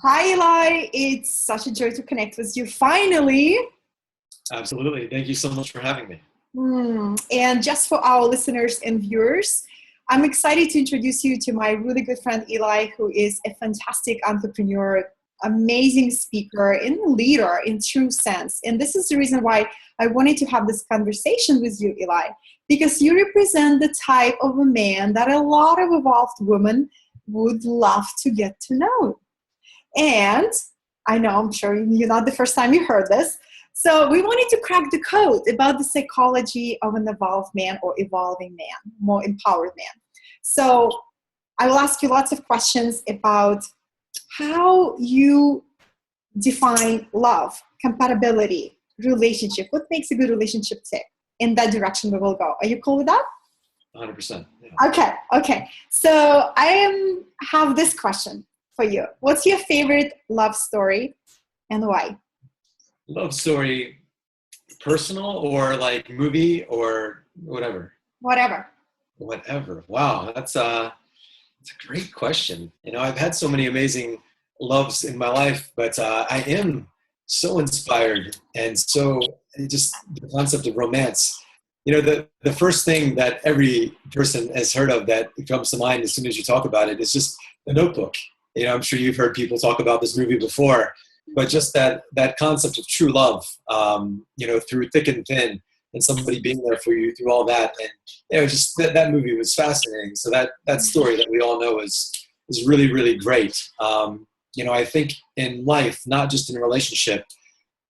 Hi, Eli. It's such a joy to connect with you finally. Absolutely. Thank you so much for having me. And just for our listeners and viewers, I'm excited to introduce you to my really good friend Eli, who is a fantastic entrepreneur, amazing speaker, and leader in true sense. And this is the reason why I wanted to have this conversation with you, Eli, because you represent the type of a man that a lot of evolved women would love to get to know. And I know, I'm sure you're not the first time you heard this. So we wanted to crack the code about the psychology of an evolved man or evolving man, more empowered man. So I will ask you lots of questions about how you define love, compatibility, relationship. What makes a good relationship tick? In that direction we will go. Are you cool with that? 100%. Yeah. Okay. So have this question for you. What's your favorite love story and why? Love story, personal or like movie or whatever? Whatever. Whatever. Wow, that's a great question. I've had so many amazing loves in my life, but I am so inspired and so just the concept of romance. The first thing that every person has heard of that comes to mind as soon as you talk about it is just The Notebook. I'm sure you've heard people talk about this movie before, but just that concept of true love, through thick and thin, and somebody being there for you through all that, and just that movie was fascinating. So that story that we all know is really really great. I think in life, not just in a relationship,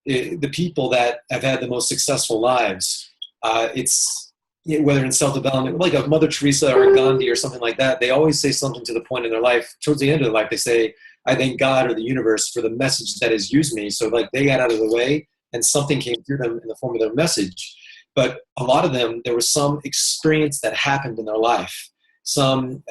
the people that have had the most successful lives, whether in self-development, like a Mother Teresa or a Gandhi or something like that, they always say something to the point in their life, towards the end of their life, they say, I thank God or the universe for the message that has used me. So like they got out of the way and something came through them in the form of their message. But a lot of them, there was some experience that happened in their life, some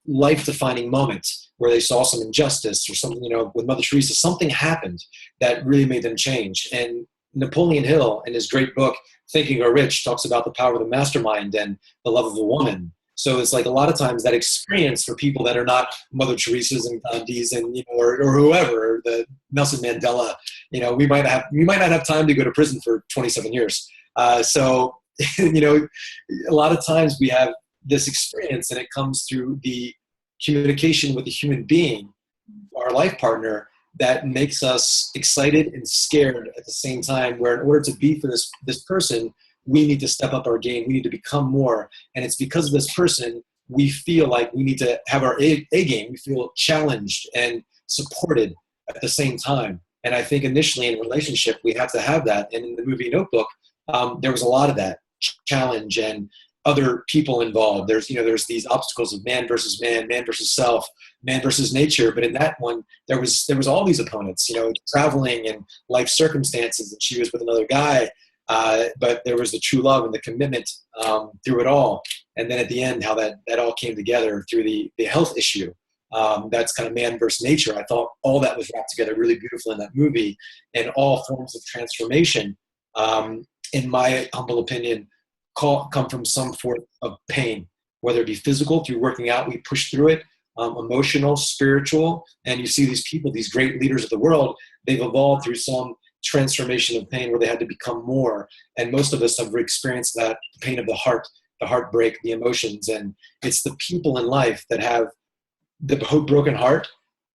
life-defining moment where they saw some injustice or something, with Mother Teresa, something happened that really made them change. And Napoleon Hill, in his great book, Think and Grow Rich, talks about the power of the mastermind and the love of a woman. So it's like a lot of times that experience for people that are not Mother Teresa's and Gandhi's and or whoever, the Nelson Mandela, we might not have time to go to prison for 27 years. So a lot of times we have this experience and it comes through the communication with a human being, our life partner, that makes us excited and scared at the same time, where in order to be for this person, we need to step up our game. We need to become more. And it's because of this person, we feel like we need to have our A game. We feel challenged and supported at the same time. And I think initially in a relationship, we have to have that. And in the movie Notebook, there was a lot of that challenge and other people involved. There's these obstacles of man versus self, man versus nature. But in that one, there was all these opponents, traveling and life circumstances, and she was with another guy. But there was the true love and the commitment through it all. And then at the end, how that all came together through the health issue. That's kind of man versus nature. I thought all that was wrapped together really beautiful in that movie, and all forms of transformation, in my humble opinion, come from some form of pain, whether it be physical through working out, we push through it, emotional, spiritual, and you see these people, these great leaders of the world, they've evolved through some transformation of pain where they had to become more. And most of us have experienced that pain of the heart, the heartbreak, the emotions. And it's the people in life that have the broken heart,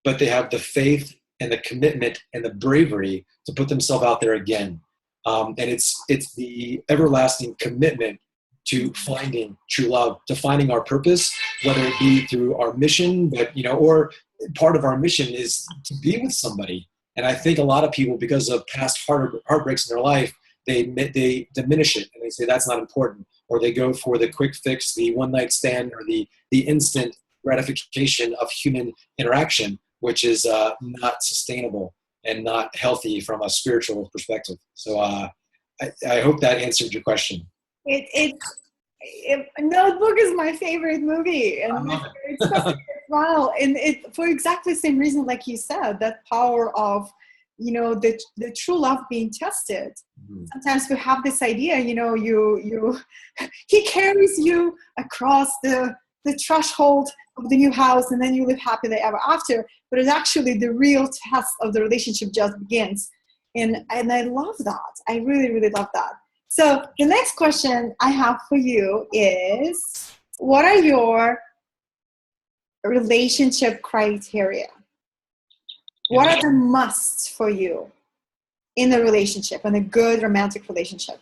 but they have the faith and the commitment and the bravery to put themselves out there again. And it's the everlasting commitment to finding true love, to finding our purpose, whether it be through our mission, but or part of our mission is to be with somebody. And I think a lot of people, because of past heartbreaks in their life, they diminish it and they say that's not important, or they go for the quick fix, the one night stand, or the instant gratification of human interaction, which is not sustainable and not healthy from a spiritual perspective. So I hope that answered your question. Notebook is my favorite movie, and it's such a wow, and it for exactly the same reason, like you said, that power of the true love being tested. Mm-hmm. Sometimes we have this idea, you he carries you across the the threshold of the new house and then you live happily ever after, but it's actually the real test of the relationship just begins. And I love that. I really, really love that. So the next question I have for you is, what are your relationship criteria? What are the musts for you in a relationship, in a good romantic relationship?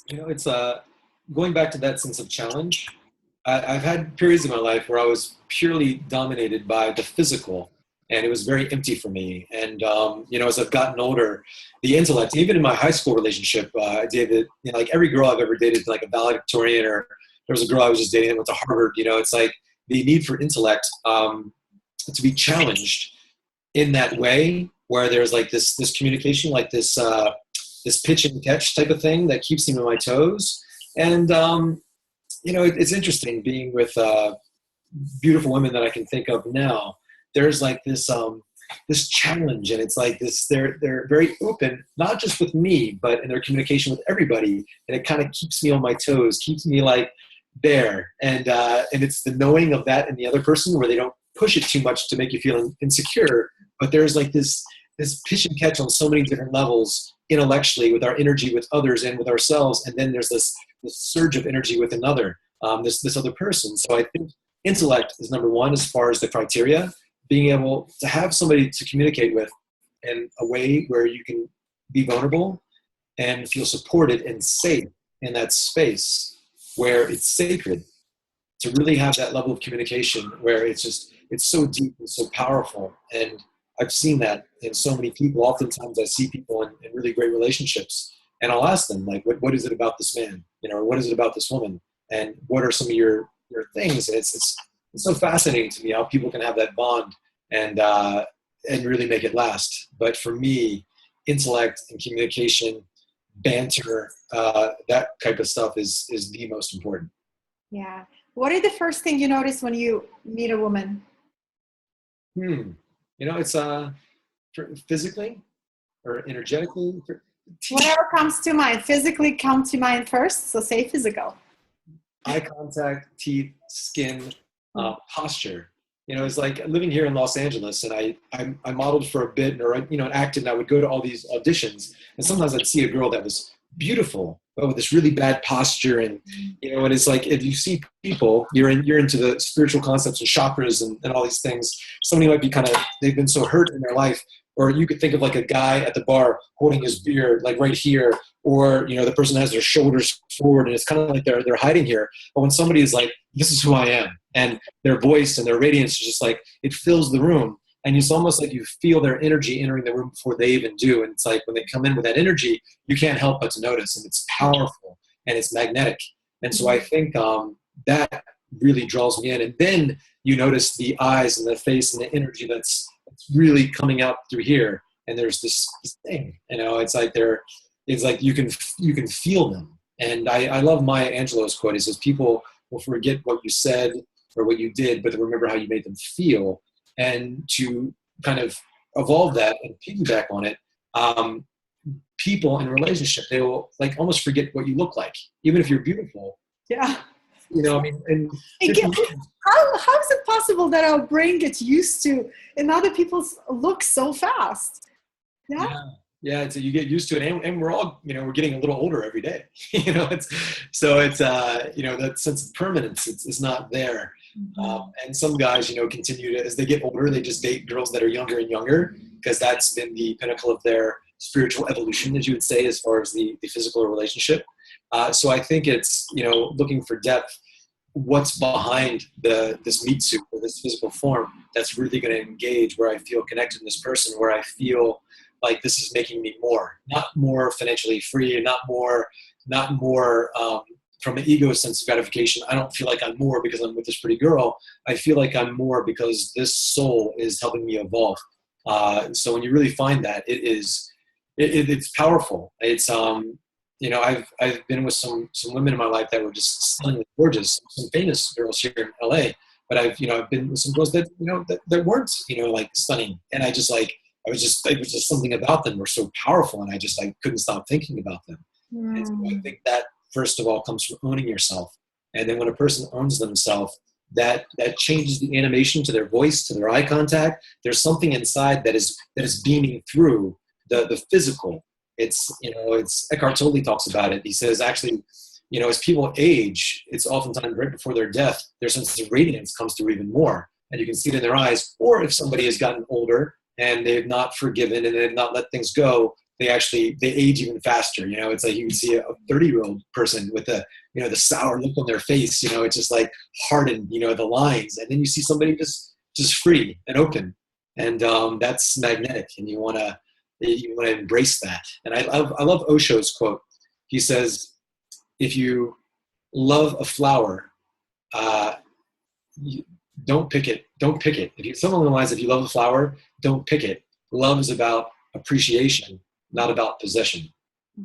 It's going back to that sense of challenge. I've had periods in my life where I was purely dominated by the physical, and it was very empty for me. And as I've gotten older, the intellect, even in my high school relationship, I dated, like every girl I've ever dated, like a valedictorian, or there was a girl I was just dating that went to Harvard. It's like the need for intellect to be challenged in that way, where there's like this communication, like this pitch and catch type of thing that keeps me on my toes. And it's interesting being with beautiful women that I can think of now. There's like this challenge, and it's like this. They're very open, not just with me, but in their communication with everybody, and it kind of keeps me on my toes, keeps me like there. And it's the knowing of that in the other person, where they don't push it too much to make you feel insecure. But there's like this pitch and catch on so many different levels, intellectually, with our energy with others and with ourselves, and then there's this surge of energy with another, this other person. So I think intellect is number one as far as the criteria. Being able to have somebody to communicate with in a way where you can be vulnerable and feel supported and safe in that space where it's sacred, to really have that level of communication where it's so deep and so powerful. And I've seen that in so many people. Oftentimes I see people in really great relationships, and I'll ask them, like, what is it about this man? Or what is it about this woman? And what are some of your things? And it's so fascinating to me how people can have that bond and really make it last. But for me, intellect and communication, banter, that type of stuff is the most important. Yeah. What is the first thing you notice when you meet a woman? It's physically or energetically. Whatever comes to mind. Physically come to mind first, so say physical. Eye contact, teeth, skin, posture. It's like living here in Los Angeles, and I modeled for a bit, or acted, and I would go to all these auditions, and sometimes I'd see a girl that was beautiful, but with this really bad posture, and and it's like, if you see people, you're into the spiritual concepts and chakras and all these things. Somebody might be they've been so hurt in their life, or you could think of like a guy at the bar holding his beer like right here, or the person has their shoulders forward, and it's kind of like they're hiding here. But when somebody is like, this is who I am, and their voice and their radiance is just like, it fills the room. And it's almost like you feel their energy entering the room before they even do. And it's like when they come in with that energy, you can't help but to notice. And it's powerful and it's magnetic. And so I think that really draws me in. And then you notice the eyes and the face and the energy that's really coming out through here. And there's this thing, it's like you can feel them. And I love Maya Angelou's quote. He says, people will forget what you said or what you did, but they remember how you made them feel. And to kind of evolve that and piggyback on it, people in a relationship, they will like almost forget what you look like, even if you're beautiful. Yeah. And how is it possible that our brain gets used to other people's looks so fast? Yeah. So you get used to it, and we're all, we're getting a little older every day. That sense of permanence is not there. And some guys, continue to, as they get older, they just date girls that are younger and younger, because that's been the pinnacle of their spiritual evolution, as you would say, as far as the physical relationship. So I think it's, looking for depth, what's behind this meat suit or this physical form that's really going to engage, where I feel connected to this person, where I feel like this is making me more, not more financially free, and not more from an ego sense of gratification. I don't feel like I'm more because I'm with this pretty girl. I feel like I'm more because this soul is helping me evolve. So when you really find that, it's powerful. It's I've been with some women in my life that were just stunningly gorgeous, some famous girls here in LA. But I've been with some girls that that weren't like stunning, and it was just something about them were so powerful, and I couldn't stop thinking about them. And so I think that first of all comes from owning yourself, and then when a person owns themselves, that changes the animation to their voice, to their eye contact. There's something inside that is beaming through the physical. It's Eckhart Tolle talks about it. He says, actually, as people age, it's oftentimes right before their death, their sense of radiance comes through even more. And you can see it in their eyes. Or if somebody has gotten older and they've not forgiven and they've not let things go, they age even faster. It's like you can see a 30-year-old person with the sour look on their face. It's just like hardened, the lines. And then you see somebody just free and open. And that's magnetic. And you want to embrace that. And I love Osho's quote. He says, if you love a flower, don't pick it. Don't pick it. Someone along the lines, if you love a flower, don't pick it. Love is about appreciation, not about possession.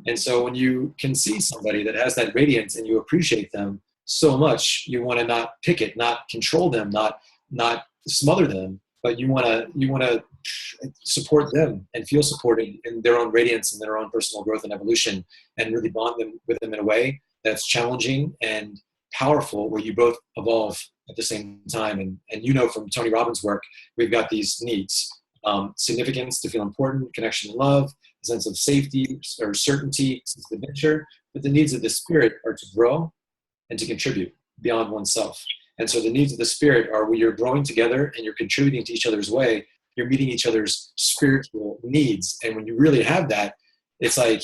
And so when you can see somebody that has that radiance and you appreciate them so much, you want to not pick it, not control them, not smother them, but you want to support them and feel supported in their own radiance and their own personal growth and evolution, and really bond with them in a way that's challenging and powerful, where you both evolve at the same time. And from Tony Robbins' work, we've got these needs: significance, to feel important, connection and love, a sense of safety or certainty, sense of adventure. But the needs of the spirit are to grow and to contribute beyond oneself. And so the needs of the spirit are where you're growing together and you're contributing to each other's way. You're meeting each other's spiritual needs. And when you really have that, it's like,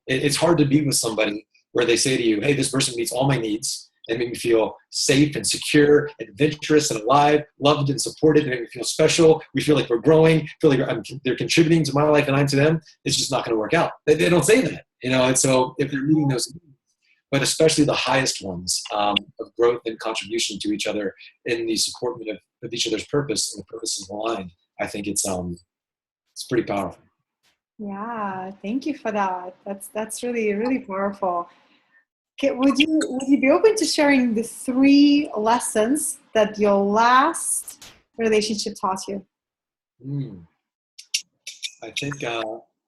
it's hard to be with somebody where they say to you, hey, this person meets all my needs and make me feel safe and secure, adventurous and alive, loved and supported, and make me feel special. We feel like we're growing, feel like they're contributing to my life and I'm to them. It's just not going to work out. They don't say that, And so if they're meeting those needs, but especially the highest ones of growth and contribution to each other in the support of each other's purpose, and the purpose is aligned, I think it's pretty powerful. Yeah, thank you for that. That's really, really powerful. Okay, would you be open to sharing the 3 lessons that your last relationship taught you? I think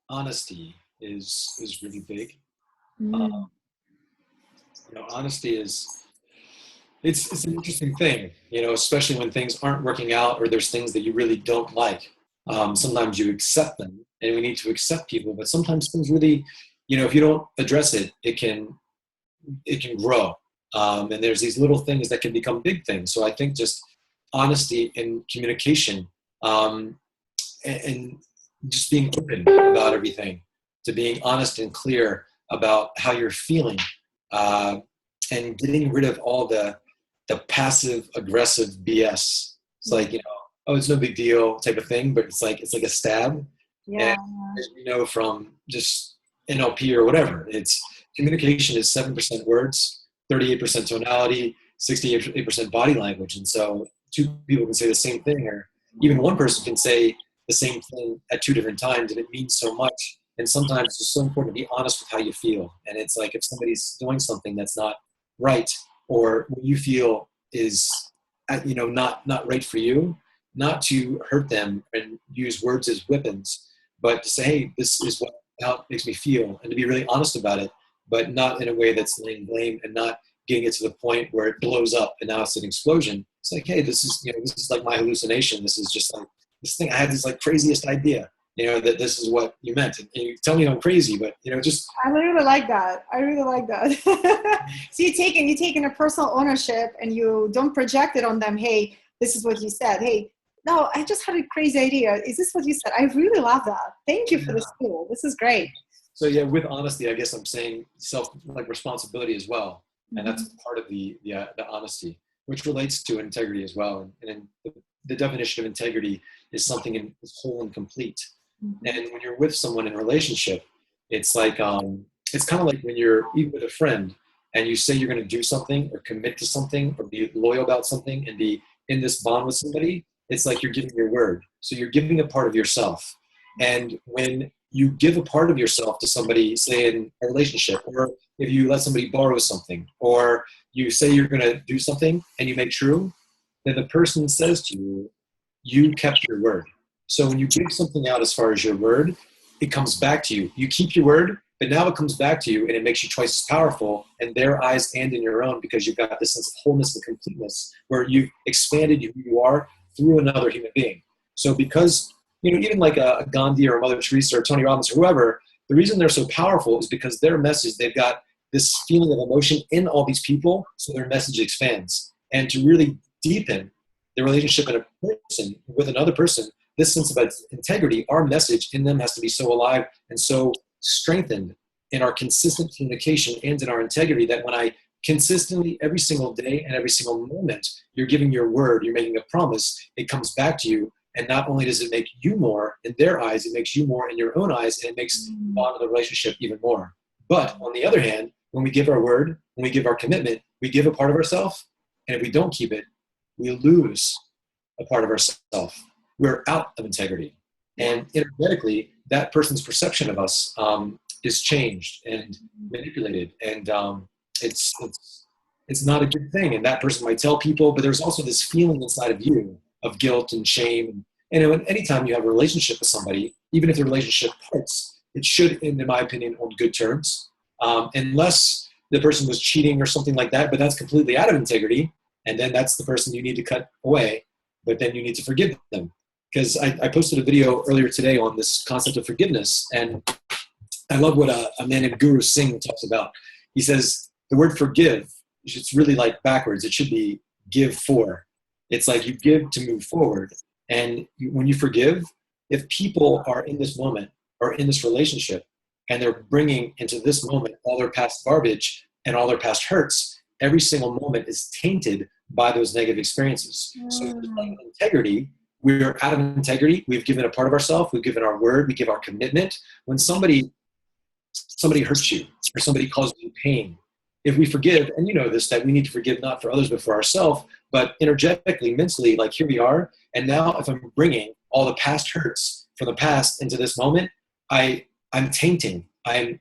honesty is really big. Honesty it's an interesting thing, especially when things aren't working out or there's things that you really don't like. Sometimes you accept them, and we need to accept people, but sometimes things really, if you don't address it, it can grow. And there's these little things that can become big things. So I think just honesty and communication, and just being open about everything, to being honest and clear about how you're feeling, and getting rid of all the passive aggressive BS. It's like, oh, it's no big deal type of thing, but it's like a stab. Yeah. And as from just NLP or whatever, communication is 7% words, 38% tonality, 68% body language. And so 2 people can say the same thing, or even one person can say the same thing at 2 different times, and it means so much. And sometimes it's just so important to be honest with how you feel. And it's like, if somebody's doing something that's not right, or what you feel is, not right for you, not to hurt them and use words as weapons, but to say, hey, this is how it makes me feel, and to be really honest about it, but not in a way that's laying blame and not getting it to the point where it blows up and now it's an explosion. It's like, hey, this is like my hallucination. This is just like this thing. I had this like craziest idea, that this is what you meant. And you tell me I'm crazy, but just. I really like that. So you're taking a personal ownership, and you don't project it on them. Hey, this is what you said. Hey, no, I just had a crazy idea. Is this what you said? I really love that. Thank you for this tool. This is great. So yeah, with honesty, I guess I'm saying responsibility as well. And that's part of the honesty, which relates to integrity as well. And the definition of integrity is something is whole and complete. And when you're with someone in a relationship, it's like, it's kind of like when you're even with a friend and you say you're going to do something or commit to something or be loyal about something and be in this bond with somebody. It's like you're giving your word. So you're giving a part of yourself. And when you give a part of yourself to somebody, say in a relationship, or if you let somebody borrow something, or you say you're going to do something and you make true, then the person says to you, you kept your word. So when you give something out as far as your word, it comes back to you. You keep your word, But now it comes back to you and it makes you twice as powerful in their eyes and in your own, because you've got this sense of wholeness and completeness where you've expanded who you are through another human being. So because, even like a Gandhi or Mother Teresa or Tony Robbins or whoever, the reason they're so powerful is because their message, they've got this feeling of emotion in all these people, so their message expands. And to really deepen the relationship in a person with another person, this sense of integrity, our message in them has to be so alive and so strengthened in our consistent communication and in our integrity that when I consistently, every single day and every single moment, you're giving your word, you're making a promise, it comes back to you. And not only does it make you more in their eyes, it makes you more in your own eyes, and it makes the bond of the relationship even more. But on the other hand, when we give our word, when we give our commitment, we give a part of ourselves, and if we don't keep it, we lose a part of ourselves. We're out of integrity. And energetically, that person's perception of us is changed and manipulated, and it's not a good thing. And that person might tell people, but there's also this feeling inside of you of guilt and shame. And anytime you have a relationship with somebody, even if the relationship parts, it should, in my opinion, on good terms, unless the person was cheating or something like that, but that's completely out of integrity. And then that's the person you need to cut away, but then you need to forgive them. Because I posted a video earlier today on this concept of forgiveness, and I love what a man named Guru Singh talks about. He says the word forgive, it's really like backwards. It should be give for. It's like you give to move forward. And when you forgive, if people are in this moment or in this relationship and they're bringing into this moment all their past garbage and all their past hurts, every single moment is tainted by those negative experiences. So like integrity, we're out of integrity. We've given a part of ourselves. We've given our word. We give our commitment. When somebody hurts you or somebody causes you pain, if we forgive, and you know this, that we need to forgive not for others but for ourselves, but energetically, mentally, like here we are. And now if I'm bringing all the past hurts from the past into this moment, I'm tainting. I'm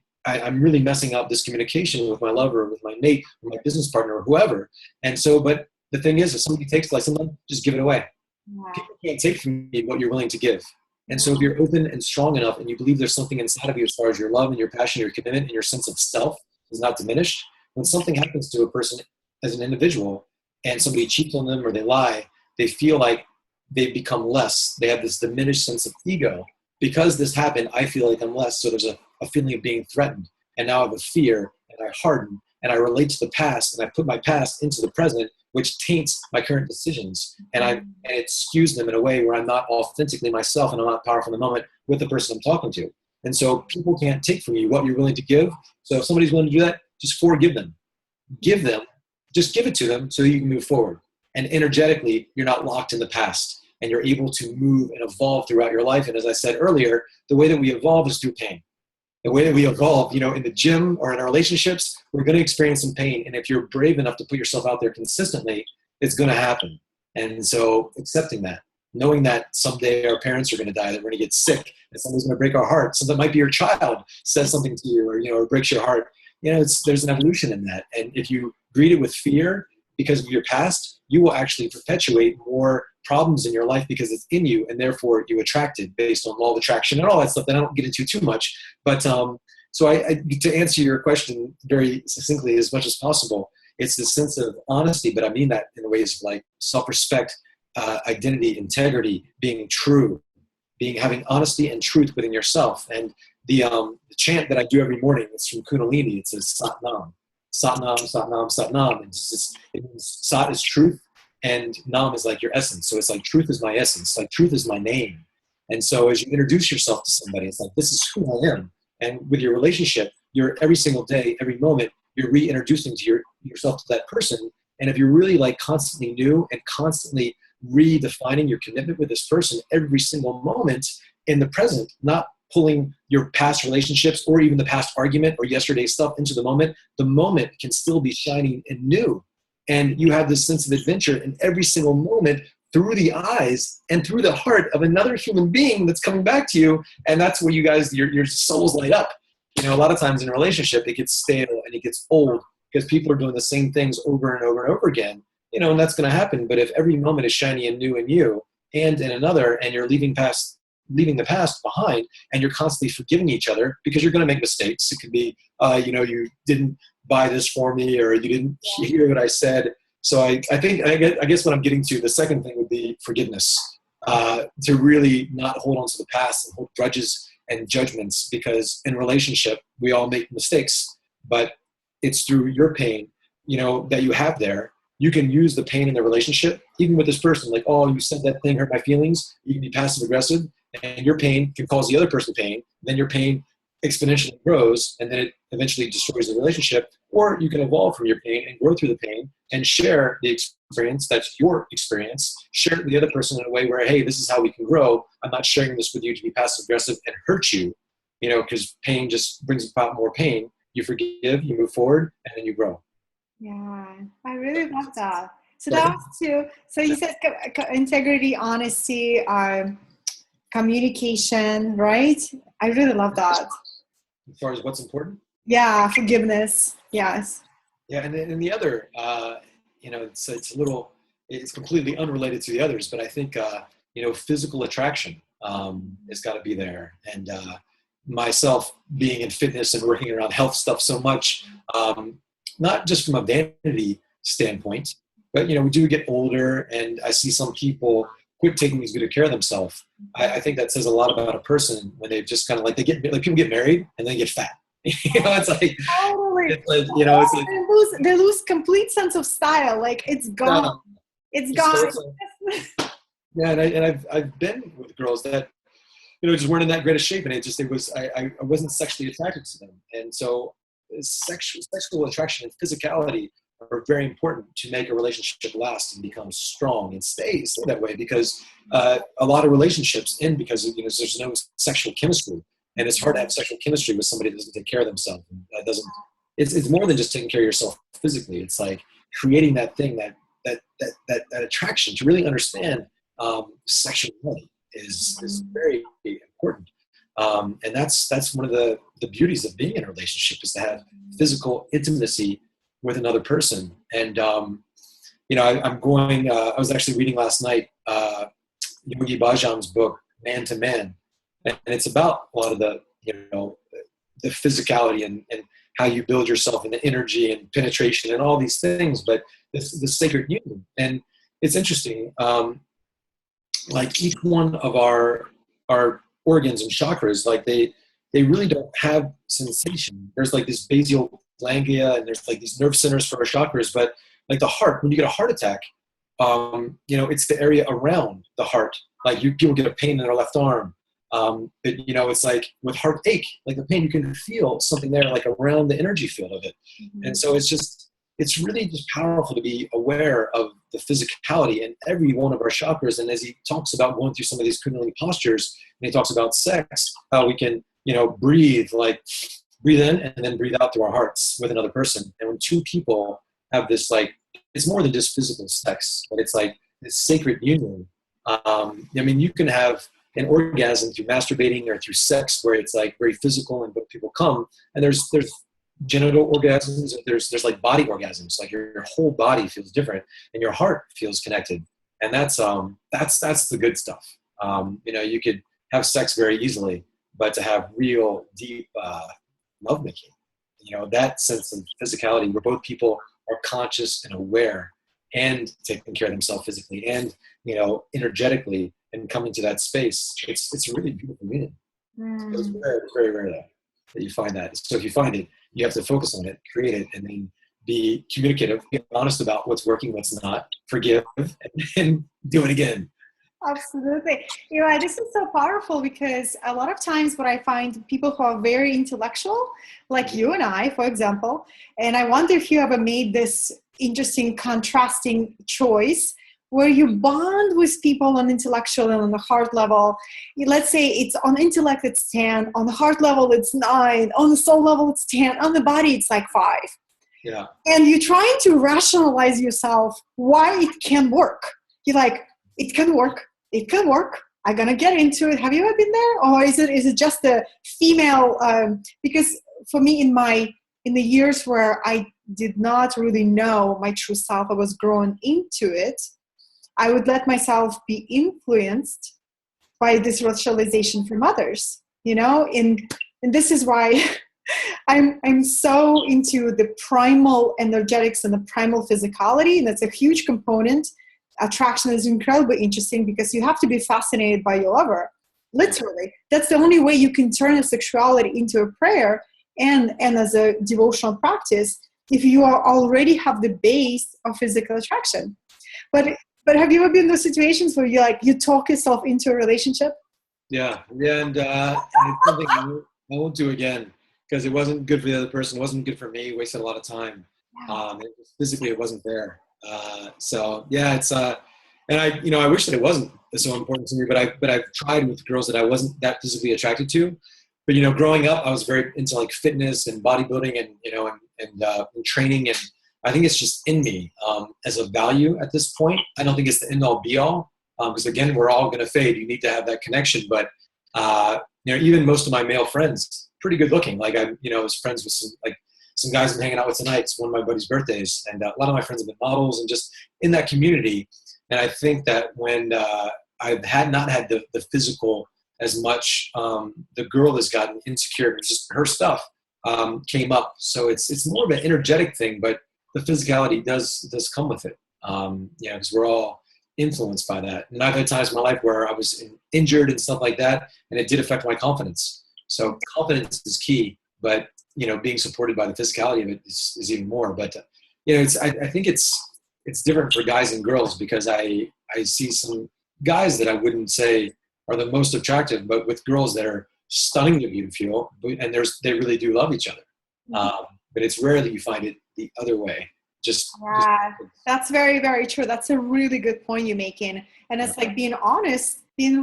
really messing up this communication with my lover, with my mate, or my business partner, or whoever. And so, but the thing is, if somebody takes like something, just give it away. Wow. People can't take from you what you're willing to give. And so if you're open and strong enough and you believe there's something inside of you as far as your love and your passion, your commitment, and your sense of self is not diminished, when something happens to a person as an individual and somebody cheats on them or they lie, they feel like they've become less. They have this diminished sense of ego. Because this happened, I feel like I'm less. So there's a feeling of being threatened. And now I have a fear, and I harden, and I relate to the past, and I put my past into the present, which taints my current decisions. And it skews them in a way where I'm not authentically myself, and I'm not powerful in the moment with the person I'm talking to. And so people can't take from you what you're willing to give. So if somebody's willing to do that, just forgive them. Just give it to them so you can move forward. And energetically, you're not locked in the past, and you're able to move and evolve throughout your life. And as I said earlier, the way that we evolve is through pain. The way that we evolve, in the gym or in our relationships, we're going to experience some pain. And if you're brave enough to put yourself out there consistently, it's going to happen. And so accepting that, knowing that someday our parents are going to die, that we're going to get sick, and somebody's going to break our heart. So that might be your child says something to you, or breaks your heart. There's an evolution in that. And if you greet it with fear because of your past, you will actually perpetuate more problems in your life because it's in you, and therefore you attract it based on law of attraction and all that stuff that I don't get into too much. But so to answer your question very succinctly as much as possible, it's the sense of honesty, but I mean that in the ways of like self-respect, identity, integrity, being true, having honesty and truth within yourself. And the chant that I do every morning is from Kundalini. It says Sat Nam. Sat Nam, Sat Nam, Sat Nam. It means Sat is truth, and Nam is like your essence. So it's like truth is my essence. Like truth is my name. And so as you introduce yourself to somebody, it's like, this is who I am. And with your relationship, you're every single day, every moment, you're reintroducing to yourself to that person. And if you're really like constantly new and constantly redefining your commitment with this person every single moment in the present, not pulling your past relationships or even the past argument or yesterday's stuff into the moment can still be shining and new. And you have this sense of adventure in every single moment through the eyes and through the heart of another human being that's coming back to you. And that's where you guys, your souls light up. A lot of times in a relationship, it gets stale and it gets old because people are doing the same things over and over and over again, and that's going to happen. But if every moment is shiny and new in you and in another, and you're leaving past leaving the past behind, and you're constantly forgiving each other because you're going to make mistakes. It could be, you didn't buy this for me, or you didn't hear what I said. So I guess what I'm getting to, the second thing would be forgiveness, to really not hold on to the past and hold grudges and judgments, because in relationship, we all make mistakes, but it's through your pain, that you have there. You can use the pain in the relationship, even with this person, like, oh, you said that thing, hurt my feelings. You can be passive aggressive, and your pain can cause the other person pain. Then your pain exponentially grows, and then it eventually destroys the relationship. Or you can evolve from your pain and grow through the pain and share the experience that's your experience. Share it with the other person in a way where, hey, this is how we can grow. I'm not sharing this with you to be passive aggressive and hurt you, because pain just brings about more pain. You forgive, you move forward, and then you grow. Yeah, I really love that. So that was two. So you said integrity, honesty, communication, right? I really love that. As far as what's important? Yeah, forgiveness. Yes. Yeah, and the other, it's completely unrelated to the others, but I think, physical attraction has got to be there. And myself being in fitness and working around health stuff so much, not just from a vanity standpoint, but, we do get older, and I see some people quit taking as good care of themselves. I think that says a lot about a person when they've just kind of people get married and then get fat. It's like, totally. It's like they lose complete sense of style. Like it's gone. It's gone. Yeah, and I've been with girls that, just weren't in that great of shape, and I wasn't sexually attracted to them, and so sexual attraction and physicality are very important to make a relationship last and become strong and stay that way, because a lot of relationships end because there's no sexual chemistry. And it's hard to have sexual chemistry with somebody that doesn't take care of themselves. It's more than just taking care of yourself physically. It's like creating that thing, that attraction, to really understand sexuality is very important. And that's one of the beauties of being in a relationship, is to have physical intimacy with another person. And, I was actually reading last night, Yogi Bhajan's book, Man to Man. And it's about a lot of the physicality and how you build yourself, and the energy and penetration and all these things, but the sacred union. And it's interesting, like each one of our organs and chakras, like they really don't have sensation. There's like this basal ganglia, and there's like these nerve centers for our chakras, but like the heart, when you get a heart attack, it's the area around the heart. Like people get a pain in their left arm. But it's like with heartache, like the pain, you can feel something there, like around the energy field of it. Mm-hmm. And so it's really just powerful to be aware of the physicality in every one of our chakras. And as he talks about going through some of these Kundalini postures, and he talks about sex, how we can, breathe in and then breathe out through our hearts with another person. And when two people have this, like, it's more than just physical sex, but it's like this sacred union. You can have an orgasm through masturbating or through sex, where it's like very physical and people come, and there's genital orgasms, there's like body orgasms, like your whole body feels different and your heart feels connected. And that's the good stuff. You could have sex very easily, but to have real deep lovemaking, that sense of physicality where both people are conscious and aware and taking care of themselves physically and energetically, and coming to that space, it's a really beautiful meaning. It's very, very rare that you find that. So if you find it, you have to focus on it, create it, and then be communicative, be honest about what's working, what's not, forgive, and do it again. Absolutely. This is so powerful, because a lot of times what I find, people who are very intellectual, like you and I, for example, and I wonder if you ever made this interesting contrasting choice where you bond with people on intellectual and on the heart level. Let's say it's on intellect, it's 10, on the heart level, it's 9, on the soul level, it's 10, on the body, it's like 5. Yeah. And you're trying to rationalize yourself why it can work. You're like, it can work. It can work. I'm going to get into it. Have you ever been there? Or is it just a female? Because for me, in the years where I did not really know my true self, I was growing into it, I would let myself be influenced by this racialization from others, you know, and this is why I'm so into the primal energetics and the primal physicality, and that's a huge component. Attraction is incredibly interesting because you have to be fascinated by your lover. Literally, that's the only way you can turn a sexuality into a prayer and as a devotional practice if you already have the base of physical attraction. But have you ever been in those situations where you talk yourself into a relationship? Yeah, and it's something I won't do again because it wasn't good for the other person. It wasn't good for me. Wasted a lot of time. Physically, it wasn't there. So yeah, it's and I wish that it wasn't so important to me. But I've tried with girls that I wasn't that physically attracted to. But growing up, I was very into like fitness and bodybuilding and training, and I think it's just in me as a value at this point. I don't think it's the end all be all because again, we're all going to fade. You need to have that connection. But even most of my male friends, pretty good looking. Like I was friends with some guys I'm hanging out with tonight. It's one of my buddies' birthdays, and a lot of my friends have been models and just in that community. And I think that when I've not had the physical as much, the girl has gotten insecure. It's just her stuff came up. So it's more of an energetic thing, but the physicality does come with it. Because we're all influenced by that. And I've had times in my life where I was injured and stuff like that, and it did affect my confidence. So confidence is key, but being supported by the physicality of it is even more. But I think it's different for guys and girls because I see some guys that I wouldn't say are the most attractive, but with girls that are stunningly beautiful, and they really do love each other. But it's rare that you find it the other way. That's very, very true. That's a really good point you're making, and it's like being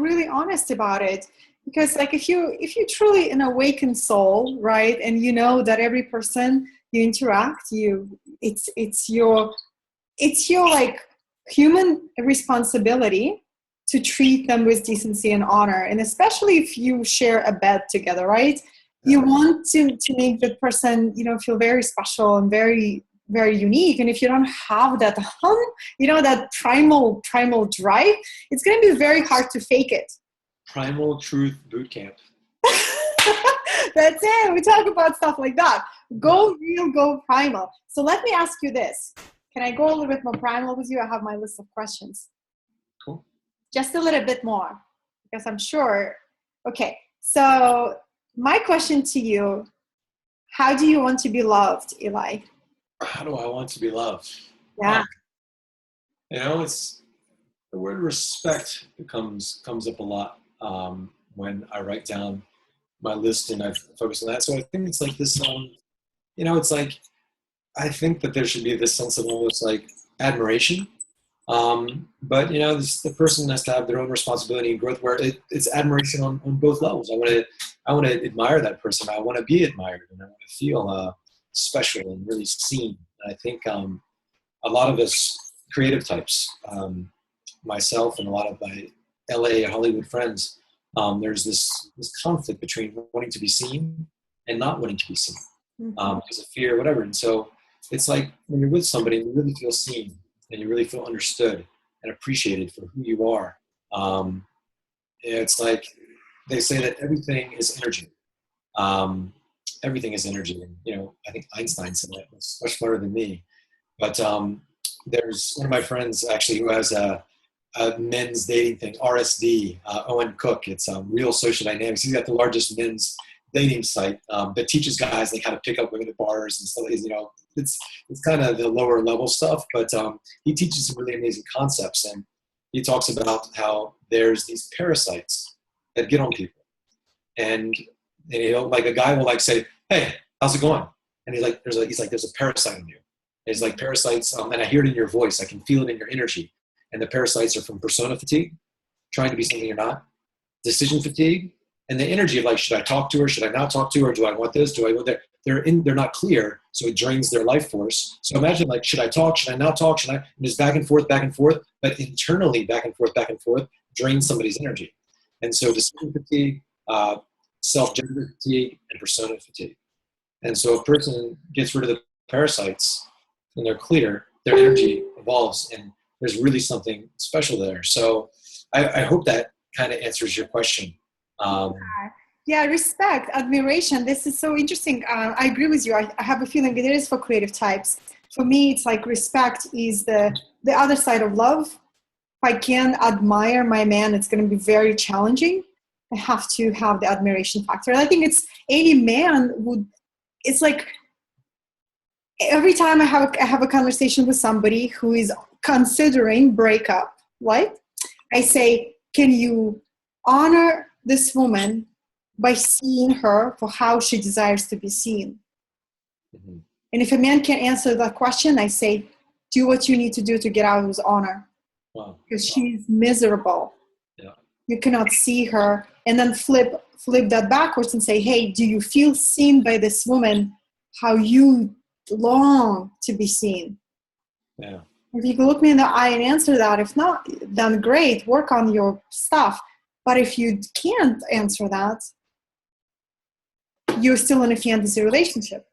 really honest about it. Because like if you truly an awakened soul, right, and you know that every person you interact, it's your like human responsibility to treat them with decency and honor, and especially if you share a bed together, right? You want to make that person feel very special and very, very unique. And if you don't have that that primal drive, it's going to be very hard to fake it. Primal Truth Boot Camp. That's it. We talk about stuff like that. Go real, go primal. So let me ask you this. Can I go a little bit more primal with you? I have my list of questions. Cool. Just a little bit more, because I'm sure. Okay. So my question to you, how do you want to be loved, Eli? How do I want to be loved? Yeah. It's the word respect comes up a lot when I write down my list and I focus on that. So I think it's like this, it's like, I think that there should be this sense of almost like admiration. But the person has to have their own responsibility and growth where it's admiration on both levels. I want to admire that person. I want to be admired and I want to feel special and really seen. And I think a lot of us creative types, myself and a lot of my LA Hollywood friends, there's this conflict between wanting to be seen and not wanting to be seen because of fear, whatever. And so it's like when you're with somebody and you really feel seen and you really feel understood and appreciated for who you are. It's like they say that everything is energy. Everything is energy. And, I think Einstein said that. It's much smarter than me. But there's one of my friends actually who has a men's dating thing, RSD, Owen Cook. It's Real Social Dynamics. He's got the largest men's dating site that teaches guys like how to pick up women at bars and stuff. It's kind of the lower level stuff, but he teaches some really amazing concepts. And he talks about how there's these parasites that get on people. And like a guy will like say, "Hey, how's it going?" And he's like, there's a parasite on you. And he's like parasites, and I hear it in your voice. I can feel it in your energy. And the parasites are from persona fatigue, trying to be something you're not, decision fatigue, and the energy of like, should I talk to her? Should I not talk to her? Do I want this? Do I want that? They're not clear, so it drains their life force. So imagine like, should I talk? Should I not talk? And it's back and forth, but internally back and forth, drains somebody's energy. And so decision fatigue, self-gender fatigue, and persona fatigue. And so a person gets rid of the parasites and they're clear, their energy evolves, and there's really something special there. So I hope that kind of answers your question. Yeah, respect, admiration. This is so interesting. I agree with you. I have a feeling it is for creative types. For me, it's like respect is the other side of love. If I can admire my man, it's going to be very challenging. I have to have the admiration factor. And I think it's any man would, it's like every time I have a conversation with somebody who is considering breakup, right? I say, can you honor this woman by seeing her for how she desires to be seen? Mm-hmm. And if a man can't answer that question, I say, do what you need to do to get out of his honor. Wow. Because she's miserable. Yeah. You cannot see her. And then flip that backwards and say, hey, do you feel seen by this woman how you long to be seen? Yeah. If you can look me in the eye and answer that, if not, then great, work on your stuff. But if you can't answer that, you're still in a fantasy relationship.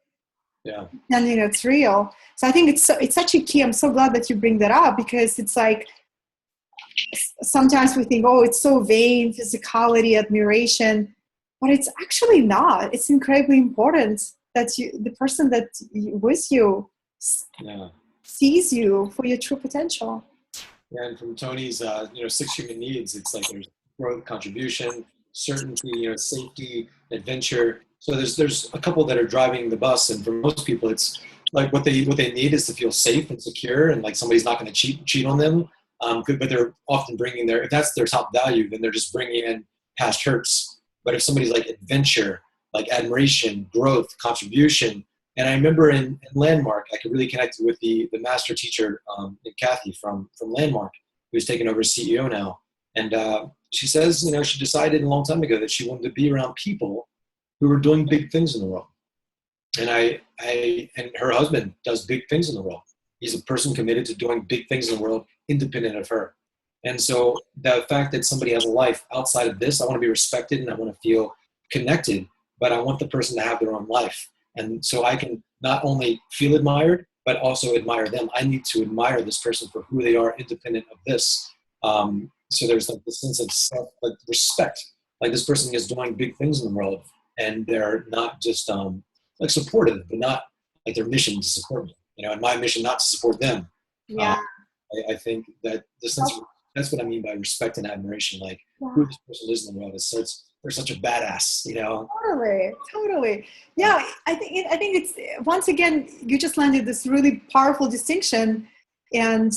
Yeah. And it's real. So I think it's such a key. I'm so glad that you bring that up, because it's like sometimes we think, oh, it's so vain, physicality, admiration, but it's actually not. It's incredibly important that the person that with you sees you for your true potential. Yeah, and from Tony's, 6 human needs, it's like there's growth, contribution, certainty, safety, adventure. So there's a couple that are driving the bus, and for most people, it's like what they need is to feel safe and secure, and like somebody's not going to cheat on them. But they're often bringing if that's their top value, then they're just bringing in past hurts. But if somebody's like adventure, like admiration, growth, contribution. And I remember in Landmark, I could really connect with the master teacher, Kathy from Landmark, who's taken over as CEO now. And she says, she decided a long time ago that she wanted to be around people who were doing big things in the world. And and her husband does big things in the world. He's a person committed to doing big things in the world, independent of her. And so the fact that somebody has a life outside of this, I want to be respected and I want to feel connected, but I want the person to have their own life. And so I can not only feel admired, but also admire them. I need to admire this person for who they are, independent of this. So there's like this sense of self, like respect. Like this person is doing big things in the world, and they're not just like supportive, but not like their mission to support me. And my mission not to support them. Yeah. I think that that's what I mean by respect and admiration. Like who this person is in the world is they're such a badass, Totally. Yeah, I think it's, once again, you just landed this really powerful distinction, and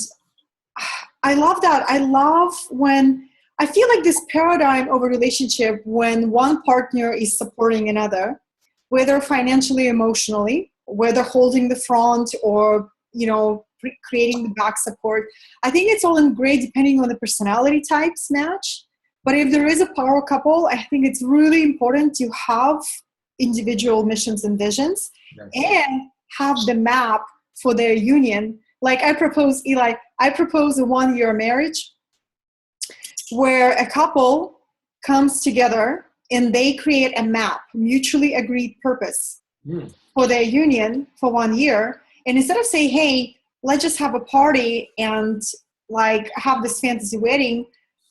I love that. I love when I feel like this paradigm of a relationship when one partner is supporting another, whether financially, emotionally, whether holding the front or creating the back support. I think it's all in great depending on the personality types match. But if there is a power couple, I think it's really important to have individual missions and visions and have the map for their union. Like I propose a 1-year marriage where a couple comes together and they create a map, mutually agreed purpose for their union for 1 year. And instead of saying, hey, let's just have a party and like have this fantasy wedding,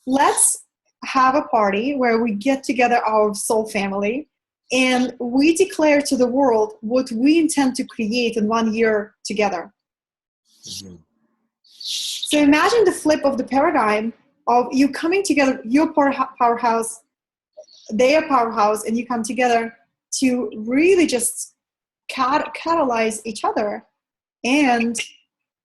let's have a party where we get together our soul family and we declare to the world what we intend to create in 1 year together. Mm-hmm. So imagine the flip of the paradigm of you coming together, your powerhouse, their powerhouse, and you come together to really just catalyze each other and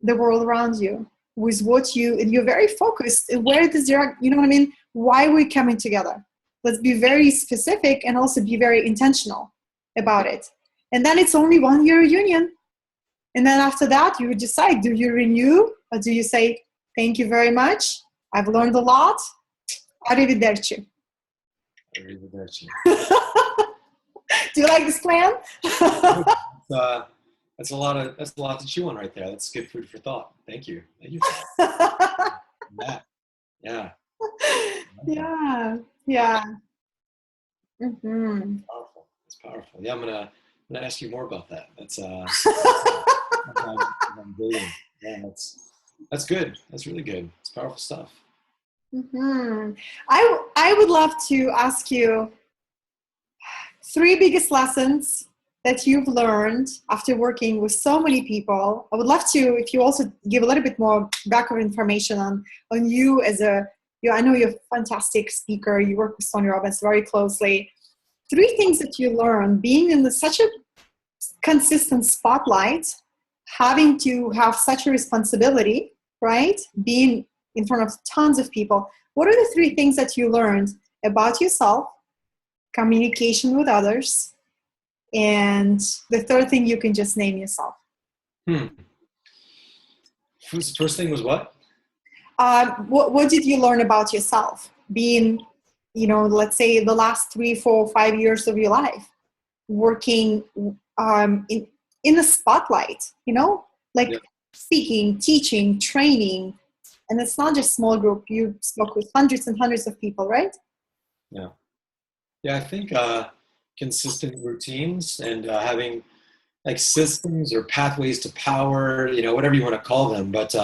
the world around you with and you're very focused in where this direct, you know what I mean? Why are we coming together? Let's be very specific and also be very intentional about it. And then it's only 1 year union. And then after that, you decide, do you renew or do you say, thank you very much. I've learned a lot. Arrivederci. Arrivederci. Do you like this plan? That's a lot to chew on right there. That's good food for thought. Thank you. Thank you for that. Yeah. Yeah. Mm-hmm. It's powerful. Yeah, I'm gonna ask you more about that. That's yeah, that's good. That's really good. It's powerful stuff. Mm-hmm. I would love to ask you three biggest lessons that you've learned after working with so many people. I would love to, if you also give a little bit more background information on you as I know you're a fantastic speaker. You work with Tony Robbins very closely. Three things that you learn being in such a consistent spotlight, having to have such a responsibility, right? Being in front of tons of people. What are the three things that you learned about yourself, communication with others, and the third thing you can just name yourself? First thing was what? What did you learn about yourself being, let's say the last 3, 4, 5 years of your life working in the spotlight, Yeah. speaking, teaching, training, and it's not just small group. You spoke with hundreds and hundreds of people, right? Yeah. Yeah, I think consistent routines and having like systems or pathways to power, whatever you want to call them, but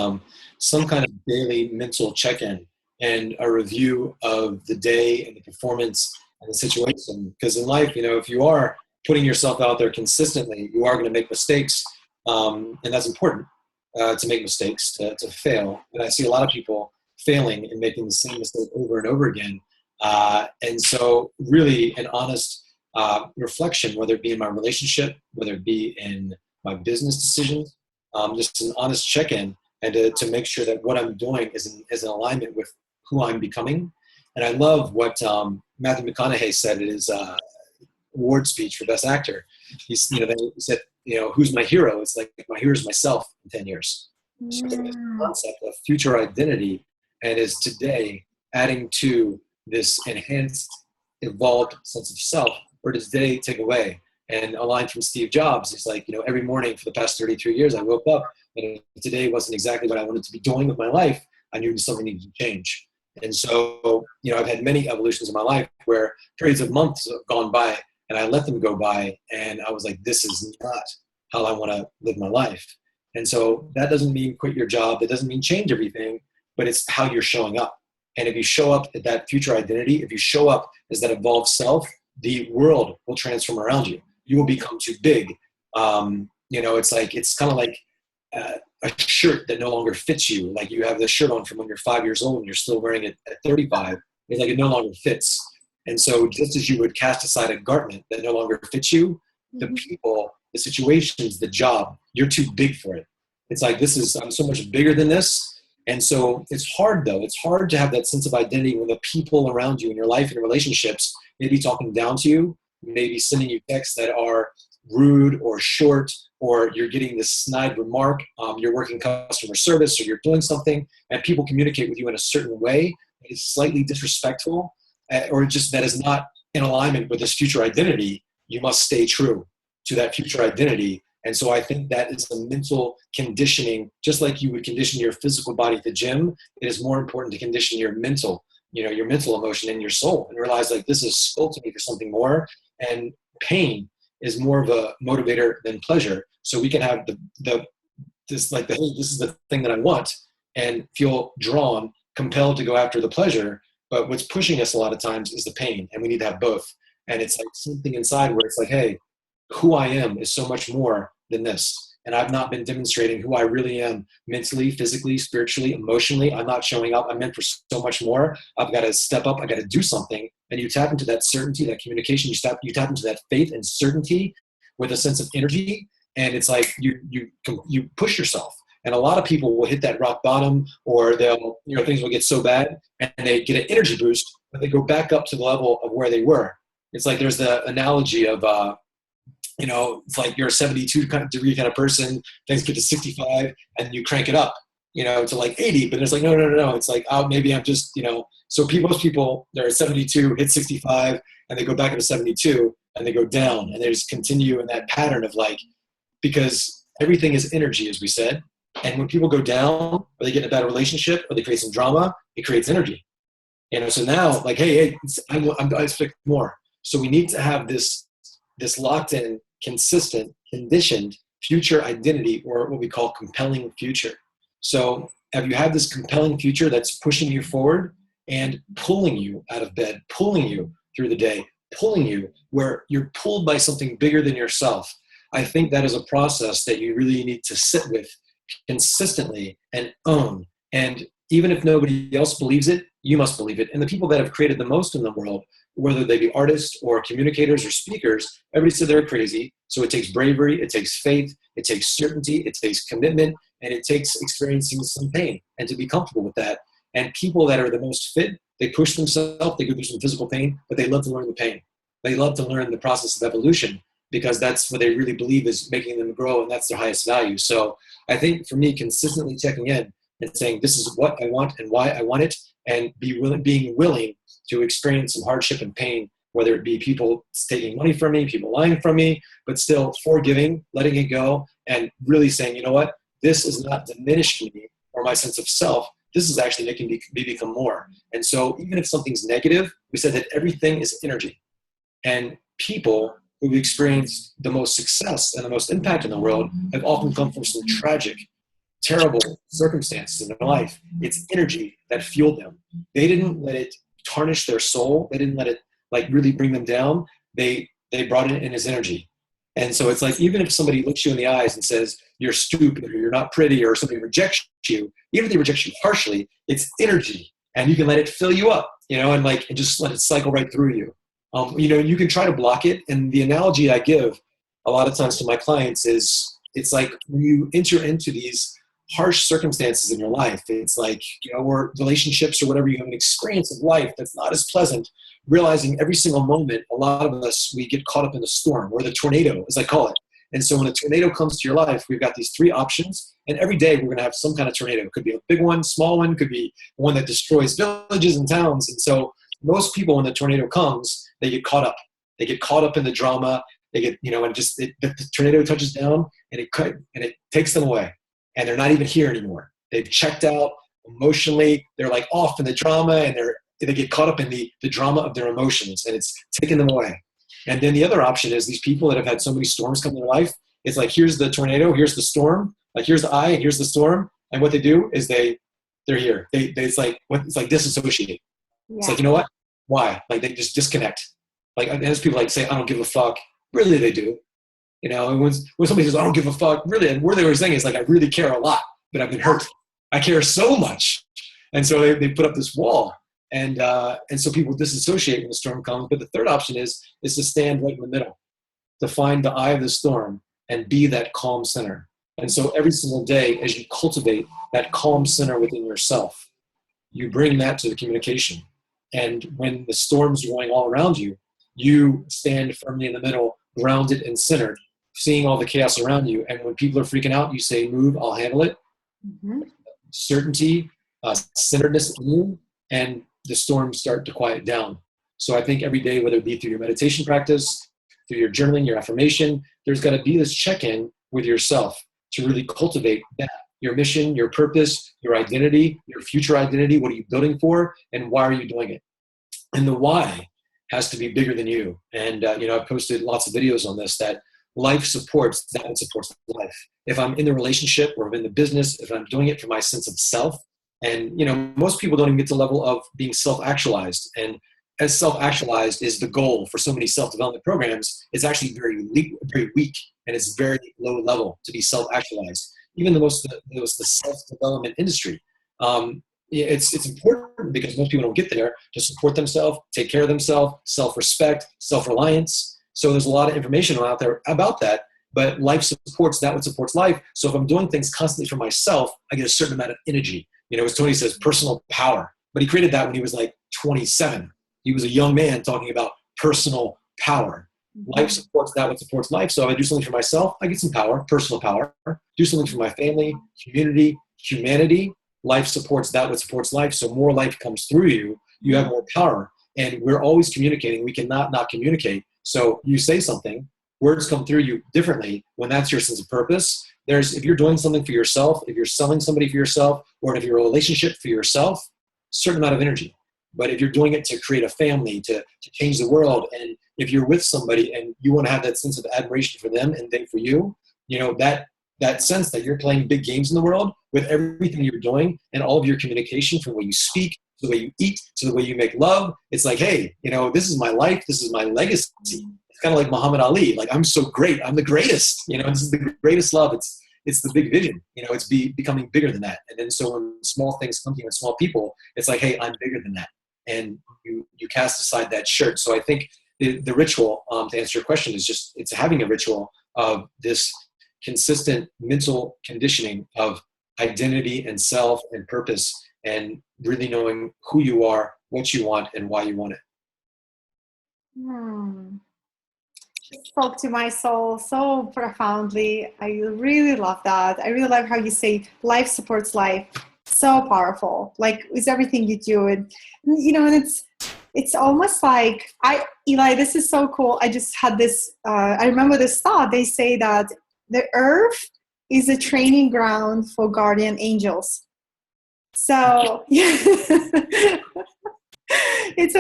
some kind of daily mental check-in and a review of the day and the performance and the situation. Because in life, if you are putting yourself out there consistently, you are going to make mistakes, and that's important to make mistakes, to fail. And I see a lot of people failing and making the same mistake over and over again. And so really an honest reflection, whether it be in my relationship, whether it be in my business decisions, just an honest check-in and to make sure that what I'm doing is in alignment with who I'm becoming. And I love what Matthew McConaughey said in his award speech for Best Actor. He said, who's my hero? It's like my hero is myself in 10 years. So the concept of future identity and is today adding to this enhanced, evolved sense of self, or does today take away? And a line from Steve Jobs is like, every morning for the past 33 years, I woke up and today wasn't exactly what I wanted to be doing with my life. I knew something needed to change. And so, I've had many evolutions in my life where periods of months have gone by and I let them go by and I was like, this is not how I want to live my life. And so that doesn't mean quit your job. That doesn't mean change everything, but it's how you're showing up. And if you show up at that future identity, if you show up as that evolved self, the world will transform around you. You will become too big. It's kind of like a shirt that no longer fits you. Like you have this shirt on from when you're 5 years old and you're still wearing it at 35. It's like it no longer fits. And so just as you would cast aside a garment that no longer fits you, the people, the situations, the job, you're too big for it. It's like, I'm so much bigger than this. And so it's hard though. It's hard to have that sense of identity when the people around you in your life and relationships may be talking down to you, maybe sending you texts that are rude or short, or you're getting this snide remark. You're working customer service or you're doing something and people communicate with you in a certain way that is slightly disrespectful or just that is not in alignment with this future identity. You must stay true to that future identity. And so I think that is the mental conditioning, just like you would condition your physical body at the gym. It is more important to condition your mental, your mental emotion and your soul and realize like this is sculpting me for something more. And pain is more of a motivator than pleasure. So we can have hey, this is the thing that I want and feel drawn, compelled to go after the pleasure. But what's pushing us a lot of times is the pain and we need to have both. And it's like something inside where it's like, hey, who I am is so much more than this. And I've not been demonstrating who I really am mentally, physically, spiritually, emotionally. I'm not showing up. I'm meant for so much more. I've got to step up. I got to do something. And you tap into that certainty, that communication. You tap into that faith and certainty with a sense of energy. And it's like you push yourself. And a lot of people will hit that rock bottom or they'll, things will get so bad and they get an energy boost, but they go back up to the level of where they were. It's like there's the analogy of, it's like you're a 72 degree kind of person, things get to 65 and you crank it up, to like 80, but it's like, no. It's like, oh, maybe I'm just, so most people, they're at 72, hit 65 and they go back up to 72 and they go down and they just continue in that pattern of like, because everything is energy, as we said. And when people go down or they get in a bad relationship or they create some drama, it creates energy. So now like, hey, I expect more. So we need to have this locked in, consistent, conditioned future identity, or what we call compelling future. So have you had this compelling future that's pushing you forward and pulling you out of bed, pulling you through the day, pulling you where you're pulled by something bigger than yourself. I think that is a process that you really need to sit with consistently and own. And even if nobody else believes it, you must believe it. And the people that have created the most in the world, whether they be artists or communicators or speakers, everybody said they're crazy. So it takes bravery, it takes faith, it takes certainty, it takes commitment, and it takes experiencing some pain and to be comfortable with that. And people that are the most fit, they push themselves, they go through some physical pain, but they love to learn the pain. They love to learn the process of evolution because that's what they really believe is making them grow, and that's their highest value. So I think for me, consistently checking in and saying, this is what I want and why I want it, and being willing to experience some hardship and pain, whether it be people taking money from me, people lying from me, but still forgiving, letting it go, and really saying, you know what, this is not diminishing me or my sense of self. This is actually making me become more. And so even if something's negative, we said that everything is energy. And people who've experienced the most success and the most impact in the world have often come from some tragic, terrible circumstances in their life. It's energy that fueled them. They didn't let it tarnish their soul. They didn't let it like really bring them down. They brought it in as energy. And so it's like, even if somebody looks you in the eyes and says, you're stupid or you're not pretty, or somebody rejects you, even if they reject you harshly, it's energy, and you can let it fill you up, and just let it cycle right through you. You can try to block it. And the analogy I give a lot of times to my clients is, it's like when you enter into these harsh circumstances in your life, it's like, or relationships or whatever, you have an experience of life that's not as pleasant, realizing every single moment, a lot of us, we get caught up in the storm or the tornado, as I call it. And so when a tornado comes to your life, we've got these three options, and every day we're going to have some kind of tornado. It could be a big one, small one, could be one that destroys villages and towns. And so most people, when the tornado comes, they get caught up. They get caught up in the drama. They get, and the tornado touches down and it takes them away. And they're not even here anymore. They've checked out emotionally. They're like off in the drama, and they get caught up in the drama of their emotions, and it's taking them away. And then the other option is these people that have had so many storms come in their life. It's like, here's the tornado, here's the storm, like here's the eye, and here's the storm. And what they do is they're here. It's like disassociate. Yeah. It's like, you know what? Why? Like they just disconnect. Like, as people like say, I don't give a fuck. Really, they do. And when somebody says, I don't give a fuck, really, and what they were saying is like, I really care a lot, but I've been hurt. I care so much. And so they put up this wall. And so people disassociate when the storm comes. But the third option is to stand right in the middle, to find the eye of the storm and be that calm center. And so every single day, as you cultivate that calm center within yourself, you bring that to the communication. And when the storms are going all around you, you stand firmly in the middle, grounded and centered, seeing all the chaos around you. And when people are freaking out, you say, move, I'll handle it. Mm-hmm. Certainty, centeredness in you, and the storms start to quiet down. So I think every day, whether it be through your meditation practice, through your journaling, your affirmation, there's got to be this check-in with yourself to really cultivate that. Your mission, your purpose, your identity, your future identity. What are you building for? And why are you doing it? And the why has to be bigger than you. And, I've posted lots of videos on this, that life supports that and supports life. If I'm in the relationship or I'm in the business, if I'm doing it for my sense of self, and, most people don't even get to the level of being self-actualized. And as self-actualized is the goal for so many self-development programs, it's actually very weak, and it's very low level to be self-actualized. Even the self-development industry. It's important because most people don't get there to support themselves, take care of themselves, self-respect, self-reliance. So there's a lot of information out there about that, but life supports that what supports life. So if I'm doing things constantly for myself, I get a certain amount of energy. As Tony says, personal power. But he created that when he was like 27. He was a young man talking about personal power. Life supports that what supports life. So if I do something for myself, I get some power, personal power. Do something for my family, community, humanity. Life supports that what supports life. So more life comes through you. You have more power. And we're always communicating. We cannot not communicate. So you say something, words come through you differently when that's your sense of purpose. If you're doing something for yourself, if you're selling somebody for yourself, or if you're a relationship for yourself, certain amount of energy. But if you're doing it to create a family, to change the world, and if you're with somebody and you want to have that sense of admiration for them and they for you, that sense that you're playing big games in the world with everything you're doing and all of your communication, from what you speak, to the way you eat, to the way you make love. It's like, hey, this is my life. This is my legacy. It's kind of like Muhammad Ali. Like, I'm so great. I'm the greatest. This is the greatest love. It's the big vision. It's becoming bigger than that. And then so when small things come to you and small people, it's like, hey, I'm bigger than that. And you cast aside that shirt. So I think the ritual, to answer your question, is just, it's having a ritual of this consistent mental conditioning of identity and self and purpose, and really knowing who you are, what you want, and why you want it. It spoke to my soul so profoundly. I really love that. I really love how you say life supports life. So powerful. Like, with everything you do, and it's almost like Eli, this is so cool. I just had this. I remember this thought. They say that the earth is a training ground for guardian angels. So it's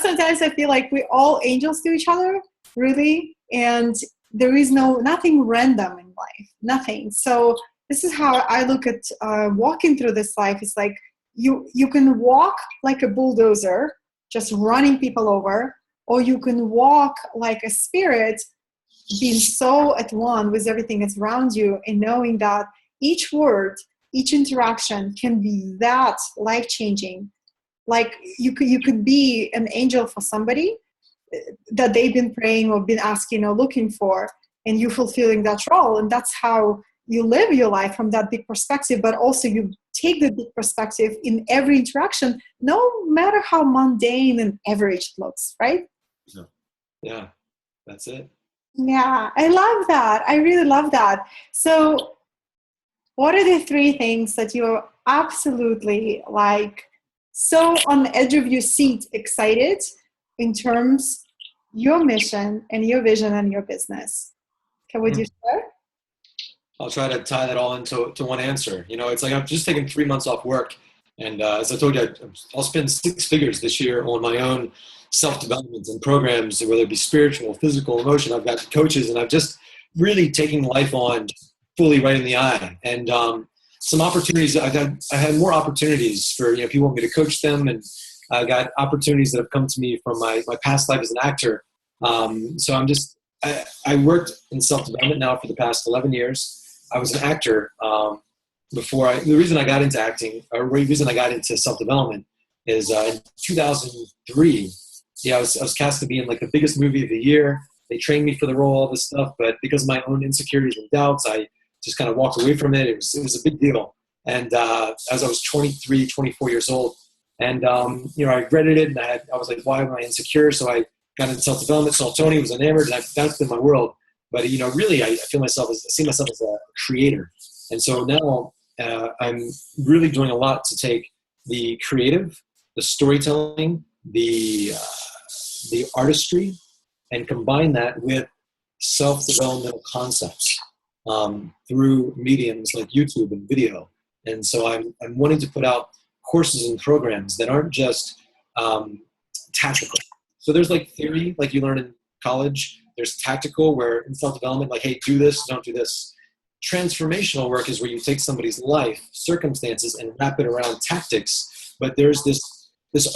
sometimes I feel like we're all angels to each other, really, and there is nothing random in life, nothing. So this is how I look at walking through this life. It's like you can walk like a bulldozer, just running people over, or you can walk like a spirit, being so at one with everything that's around you, and knowing that each word, each interaction can be that life-changing. Like you could be an angel for somebody that they've been praying or been asking or looking for, and you fulfilling that role. And that's how you live your life, from that big perspective, but also you take the big perspective in every interaction, no matter how mundane and average it looks, right? Yeah, that's it. Yeah, I love that. I really love that. So what are the 3 things that you're absolutely so on the edge of your seat excited in terms your mission and your vision and your business? Would you share? I'll try to tie that all into one answer. It's like I've just taken 3 months off work. And as I told you, I'll spend 6 figures this year on my own self-development and programs, whether it be spiritual, physical, emotion. I've got coaches, and I've just really taken life on fully right in the eye. And some opportunities, I had more opportunities for, people want me to coach them. And I got opportunities that have come to me from my past life as an actor. So I worked in self-development now for the past 11 years. I was an actor the reason I got into acting, or the reason I got into self-development is in 2003, I was cast to be in like the biggest movie of the year. They trained me for the role, all this stuff, but because of my own insecurities and doubts, I just kind of walked away from it. It was a big deal. And as I was 23, 24 years old, and I regretted it, and I was like, why am I insecure? So I got into self-development, saw Tony, was enamored, and that's been my world. But, really, I see myself as a creator. And so now I'm really doing a lot to take the creative, the storytelling, the artistry, and combine that with self-developmental concepts through mediums like YouTube and video. And so I'm wanting to put out courses and programs that aren't just tactical. So there's like theory, like you learn in college. There's tactical, where in self-development, like, hey, do this, don't do this. Transformational work is where you take somebody's life, circumstances, and wrap it around tactics. But there's this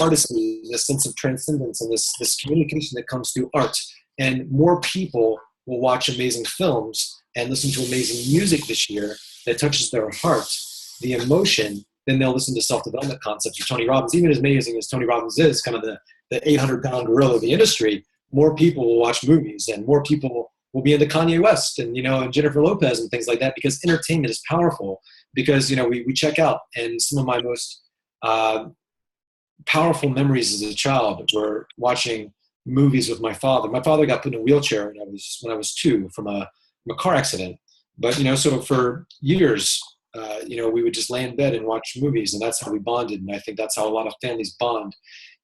artistry, this sense of transcendence, and this communication that comes through art. And more people will watch amazing films and listen to amazing music this year that touches their heart, the emotion. Then they'll listen to self-development concepts of Tony Robbins. Even as amazing as Tony Robbins is, kind of the 800-pound gorilla of the industry, more people will watch movies, and more people will be into Kanye West and and Jennifer Lopez and things like that, because entertainment is powerful. Because we check out, and some of my most powerful memories as a child were watching movies with my father. My father got put in a wheelchair when I was 2 from a car accident. But so for years, we would just lay in bed and watch movies, and that's how we bonded. And I think that's how a lot of families bond.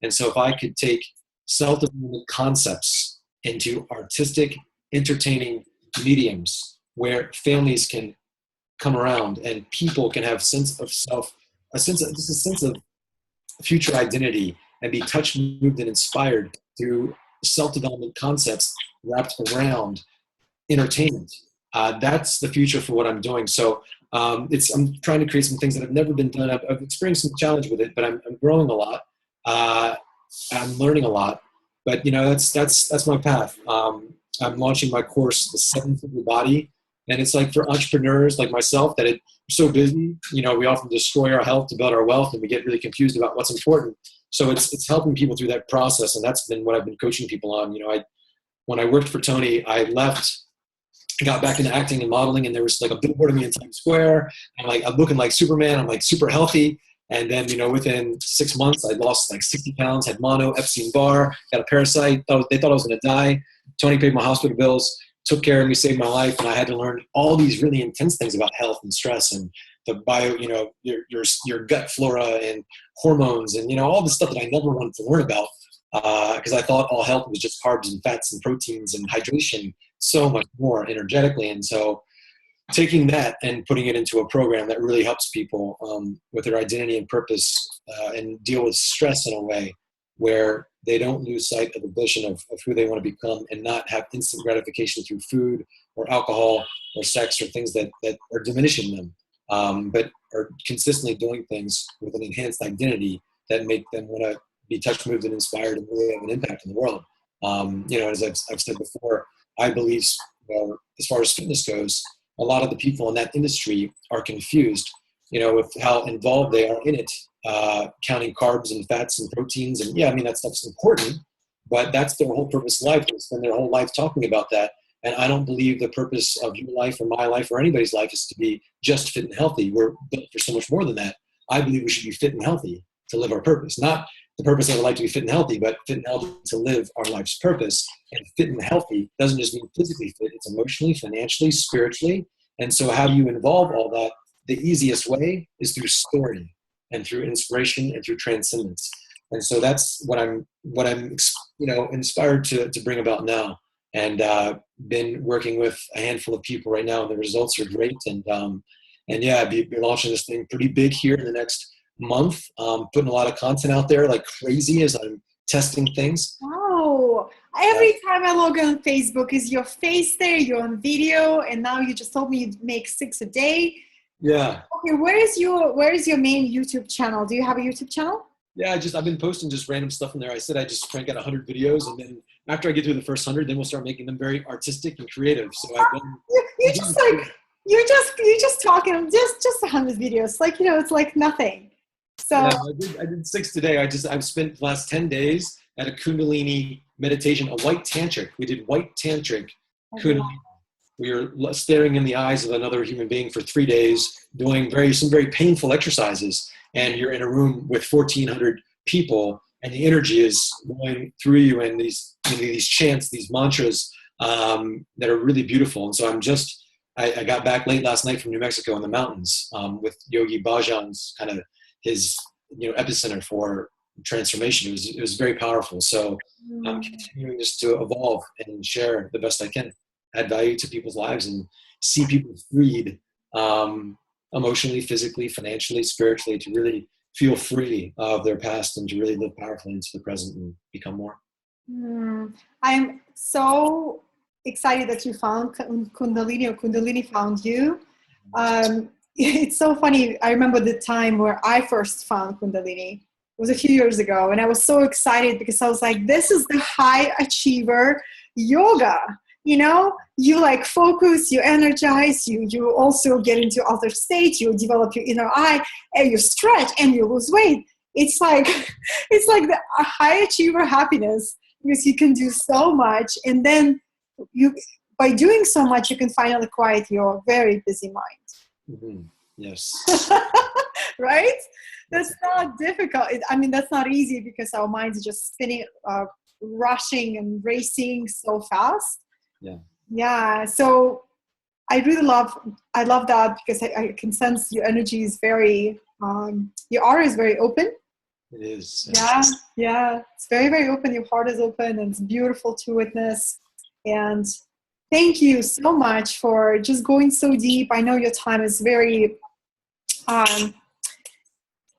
And so if I could take self-development concepts into artistic, entertaining mediums where families can come around and people can have sense of self, a sense of future identity, and be touched, moved, and inspired through self-development concepts wrapped around entertainment. That's the future for what I'm doing. So I'm trying to create some things that have never been done. I've experienced some challenge with it, but I'm growing a lot. I'm learning a lot, but that's my path. I'm launching my course, The 7-Figure Body. And it's like for entrepreneurs like myself that we're so busy, we often destroy our health to build our wealth, and we get really confused about what's important. So it's helping people through that process. And that's been what I've been coaching people on. When I worked for Tony, I left, got back into acting and modeling, and there was like a billboard of me in Times Square. I'm looking like Superman. I'm like super healthy. And then, within 6 months, I lost like 60 pounds, had mono, Epstein-Barr, got a parasite. They thought I was going to die. Tony paid my hospital bills, took care of me, saved my life. And I had to learn all these really intense things about health and stress and the your gut flora and hormones and, all the stuff that I never wanted to learn about. Because I thought all health was just carbs and fats and proteins and hydration, so much more energetically. And so taking that and putting it into a program that really helps people with their identity and purpose and deal with stress in a way where they don't lose sight of the vision of who they want to become and not have instant gratification through food or alcohol or sex or things that are diminishing them, but are consistently doing things with an enhanced identity that make them want to be touched, moved, and inspired and really have an impact in the world. As I've said before, I believe, as far as fitness goes, a lot of the people in that industry are confused, with how involved they are in it, counting carbs and fats and proteins. And that stuff's important, but that's their whole purpose in life. They spend their whole life talking about that. And I don't believe the purpose of your life or my life or anybody's life is to be just fit and healthy. We're built for so much more than that. I believe we should be fit and healthy to live our purpose, not the purpose I would like to be fit and healthy, but fit and healthy to live our life's purpose. And fit and healthy doesn't just mean physically fit, it's emotionally, financially, spiritually. And so how do you involve all that? The easiest way is through story and through inspiration and through transcendence. And so that's what I'm inspired to bring about now. And been working with a handful of people right now, and the results are great. And be launching this thing pretty big here in the next month, putting a lot of content out there like crazy as I'm testing things. Wow. Every time I log on Facebook, is your face there, you're on video, and now you just told me you make 6 a day. Yeah. Okay, where is your main YouTube channel? Do you have a YouTube channel? Yeah, I've been posting just random stuff in there. I said I just try and get 100 videos, and then after I get through the first 100, then we'll start making them very artistic and creative. So you're just talking just 100 videos, like it's like nothing. So yeah, I did 6 today. I've spent the last 10 days at a Kundalini meditation, a white tantric. We did white tantric Kundalini. We were staring in the eyes of another human being for 3 days, doing some very painful exercises. And you're in a room with 1,400 people, and the energy is going through you, and these chants, these mantras that are really beautiful. And so I got back late last night from New Mexico in the mountains with Yogi Bhajan's kind of his epicenter for transformation. It was very powerful. So I'm continuing just to evolve and share the best I can, add value to people's lives, and see people freed emotionally, physically, financially, spiritually, to really feel free of their past and to really live powerfully into the present and become more. I'm so excited that you found Kundalini, or Kundalini found you. It's so funny. I remember the time where I first found Kundalini. It was a few years ago, and I was so excited because I was like, this is the high achiever yoga. You like focus, you energize, you also get into other states, you develop your inner eye, and you stretch and you lose weight. It's like the high achiever happiness, because you can do so much, and then by doing so much, you can finally quiet your very busy mind. Mm-hmm. Yes. Right? That's not difficult. That's not easy, because our minds are just spinning, rushing and racing so fast. Yeah. So I love that, because I can sense your energy is very, your aura is very open. It is. Yeah. It's very, very open. Your heart is open, and it's beautiful to witness. And thank you so much for just going so deep. I know your time is very,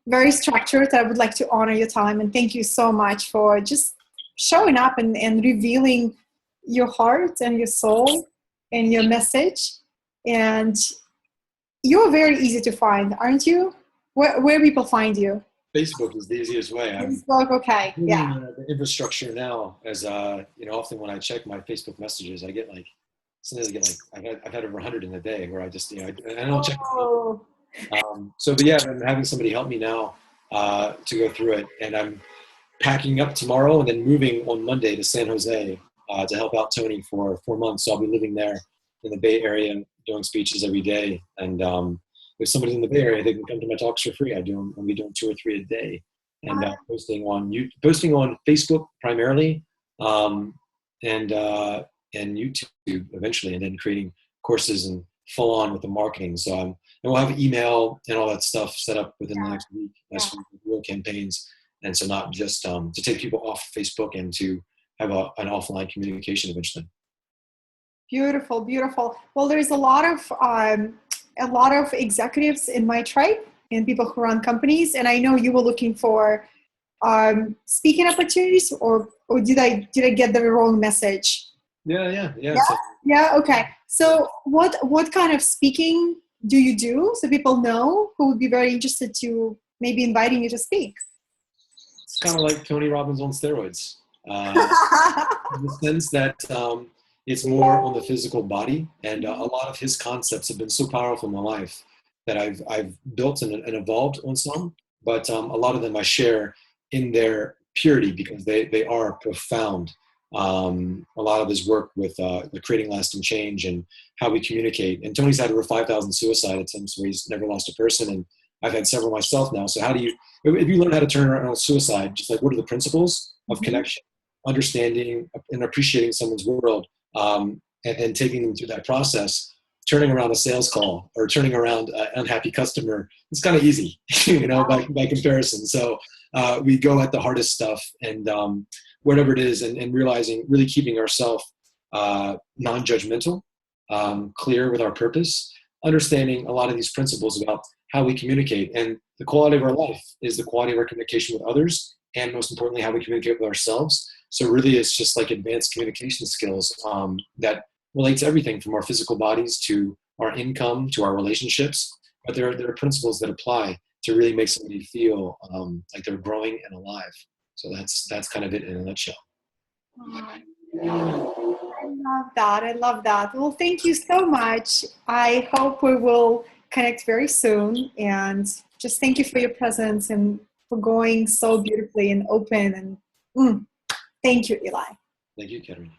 very structured. I would like to honor your time, and thank you so much for just showing up and revealing your heart and your soul and your message. And You're very easy to find, aren't you? Where people find you? Facebook is the easiest way. I'm Facebook, okay, building yeah. the infrastructure now. As often when I check my Facebook messages, I get like sometimes I get like I've had over 100 in a day where I just I don't check. Oh, But yeah, I'm having somebody help me now to go through it, and I'm packing up tomorrow and then moving on Monday to San Jose to help out Tony for 4 months. So I'll be living there in the Bay Area, doing speeches every day. And if somebody's in the Bay Area, they can come to my talks for free. I'll be doing 2 or 3 a day, and posting on Facebook primarily, and YouTube eventually, and then creating courses and full on with the marketing. So and we'll have email and all that stuff set up within the next week as real campaigns. And so not just to take people off Facebook and to have an offline communication eventually. beautiful, beautiful. Well, there's a lot of executives in my tribe and people who run companies, and I know you were looking for speaking opportunities, or did I get the wrong message? Yeah. Yeah. Okay. So what kind of speaking do you do, so people know who would be very interested to maybe inviting you to speak? It's kind of like Tony Robbins on steroids, in the sense that it's more on the physical body, and a lot of his concepts have been so powerful in my life that I've built and evolved on some, but a lot of them I share in their purity because they are profound. A lot of his work with the creating lasting change and how we communicate. And Tony's had over 5,000 suicide attempts where he's never lost a person, and I've had several myself now. So if you learn how to turn around a suicide, just like what are the principles of connection, understanding and appreciating someone's world, and taking them through that process, turning around a sales call or turning around an unhappy customer, it's kind of easy, by comparison. So we go at the hardest stuff and whatever it is, and realizing, really keeping ourselves non-judgmental, clear with our purpose, understanding a lot of these principles about how we communicate. And the quality of our life is the quality of our communication with others, and most importantly, how we communicate with ourselves. So really, it's just like advanced communication skills that relate to everything from our physical bodies to our income to our relationships. But there are principles that apply to really make somebody feel like they're growing and alive. So that's kind of it in a nutshell. I love that. I love that. Well, thank you so much. I hope we will connect very soon. And just thank you for your presence and for going so beautifully and open. And thank you, Eli. Thank you, Katerina.